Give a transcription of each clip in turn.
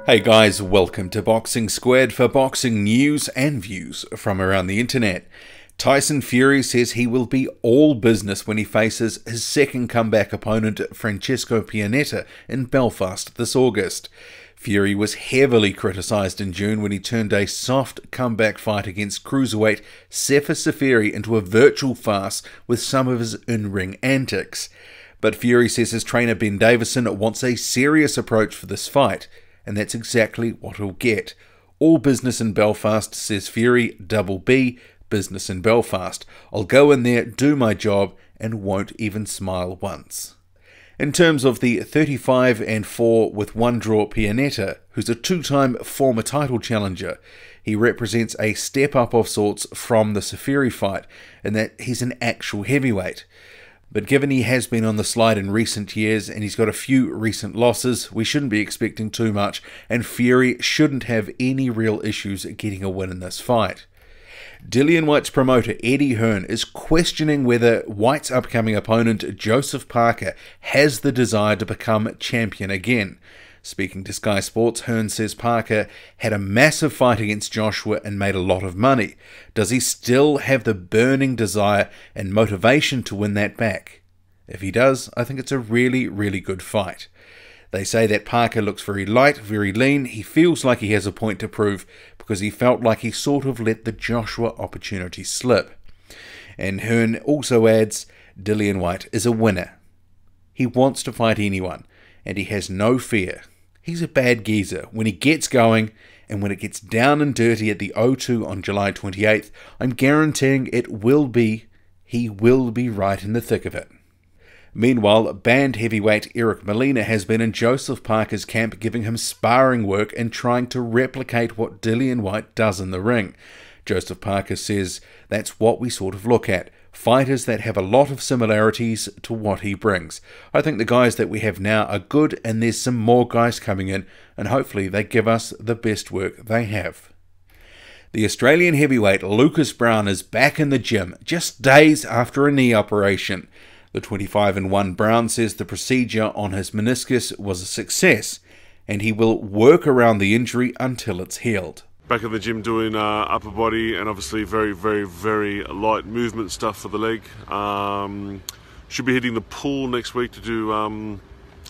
Hey guys, welcome to Boxing Squared for boxing news and views from around the internet. Tyson Fury says he will be all business when he faces his second comeback opponent Francesco Pianeta in Belfast this August. Fury was heavily criticised in June when he turned a soft comeback fight against cruiserweight Seferi into a virtual farce with some of his in-ring antics. But Fury says his trainer Ben Davison wants a serious approach for this fight, and that's exactly what he'll get. All business in Belfast, says Fury, double B, business in Belfast. I'll go in there, do my job, and won't even smile once. In terms of the 35-4 with one draw Pianeta, who's a two-time former title challenger, he represents a step up of sorts from the Seferi fight, in that he's an actual heavyweight. But given he has been on the slide in recent years and he's got a few recent losses, we shouldn't be expecting too much, and Fury shouldn't have any real issues getting a win in this fight. Dillian Whyte's promoter Eddie Hearn is questioning whether Whyte's upcoming opponent Joseph Parker has the desire to become champion again. Speaking to Sky Sports, Hearn says Parker had a massive fight against Joshua and made a lot of money. Does he still have the burning desire and motivation to win that back? If he does, I think it's a really, really good fight. They say that Parker looks very light, very lean. He feels like he has a point to prove because he felt like he sort of let the Joshua opportunity slip. And Hearn also adds, Dillian Whyte is a winner. He wants to fight anyone, and he has no fear. He's a bad geezer when he gets going, and when it gets down and dirty at the O2 on July 28th, I'm guaranteeing he will be right in the thick of it. Meanwhile, banned heavyweight Molina has been in Joseph Parker's camp giving him sparring work and trying to replicate what Dillian Whyte does in the ring. Joseph Parker says that's what we sort of look at. Fighters that have a lot of similarities to what he brings. I think the guys that we have now are good, and there's some more guys coming in, and hopefully they give us the best work they have. The Australian heavyweight Browne is back in the gym just days after a knee operation. The 25-1 Browne says the procedure on his meniscus was a success, and he will work around the injury until it's healed. Back in the gym doing upper body and obviously very light movement stuff for the leg. Should be hitting the pool next week to do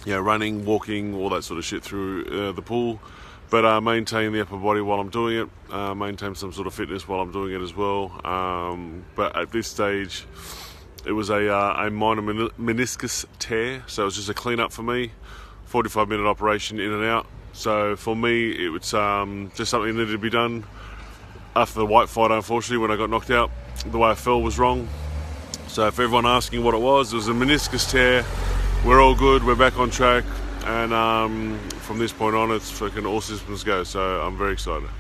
running, walking, all that sort of shit through the pool. But maintain the upper body while I'm doing it, maintain some sort of fitness while I'm doing it as well. But at this stage, it was a minor meniscus tear, so it was just a clean up for me. 45-minute operation in and out. So for me, it was just something that needed to be done. After the Whyte fight, unfortunately, when I got knocked out, the way I fell was wrong. So for everyone asking what it was a meniscus tear. We're all good, we're back on track, and from this point on, it's fucking all systems go, so I'm very excited.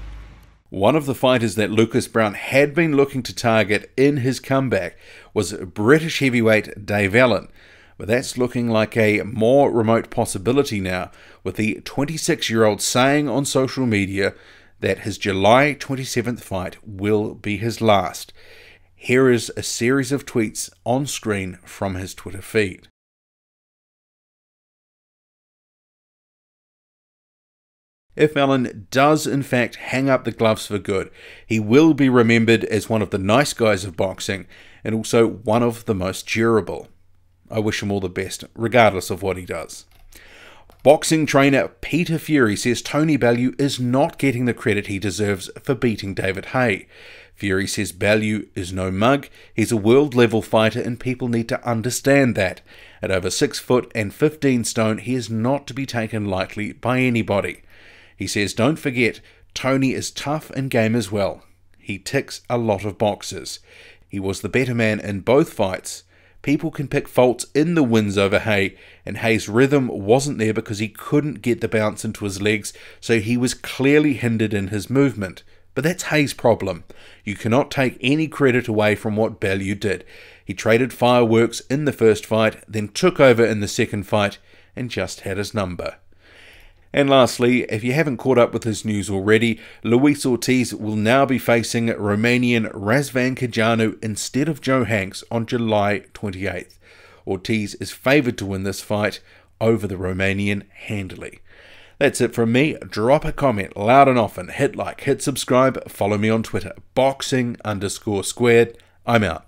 One of the fighters that Browne had been looking to target in his comeback was British heavyweight Davison. But that's looking like a more remote possibility now, with the 26-year-old saying on social media that his July 27th fight will be his last. Here is a series of tweets on screen from his Twitter feed. If Alan does in fact hang up the gloves for good, he will be remembered as one of the nice guys of boxing, and also one of the most durable. I wish him all the best, regardless of what he does. Boxing trainer Peter Fury says Tony Bellew is not getting the credit he deserves for beating David Haye. Fury says Bellew is no mug, he's a world-level fighter and people need to understand that. At over 6 foot and 15 stone, he is not to be taken lightly by anybody. He says, don't forget, Tony is tough and game as well. He ticks a lot of boxes. He was the better man in both fights. People can pick faults in the wins over Haye, and Haye's rhythm wasn't there because he couldn't get the bounce into his legs, so he was clearly hindered in his movement. But that's Haye's problem. You cannot take any credit away from what Bellew did. He traded fireworks in the first fight, then took over in the second fight, and just had his number. And lastly, if you haven't caught up with this news already, Luis Ortiz will now be facing Romanian Razvan Cojanu instead of Joe Hanks on July 28th. Ortiz is favoured to win this fight over the Romanian handily. That's it from me. Drop a comment loud and often. Hit like, hit subscribe. Follow me on Twitter. Boxing_squared. I'm out.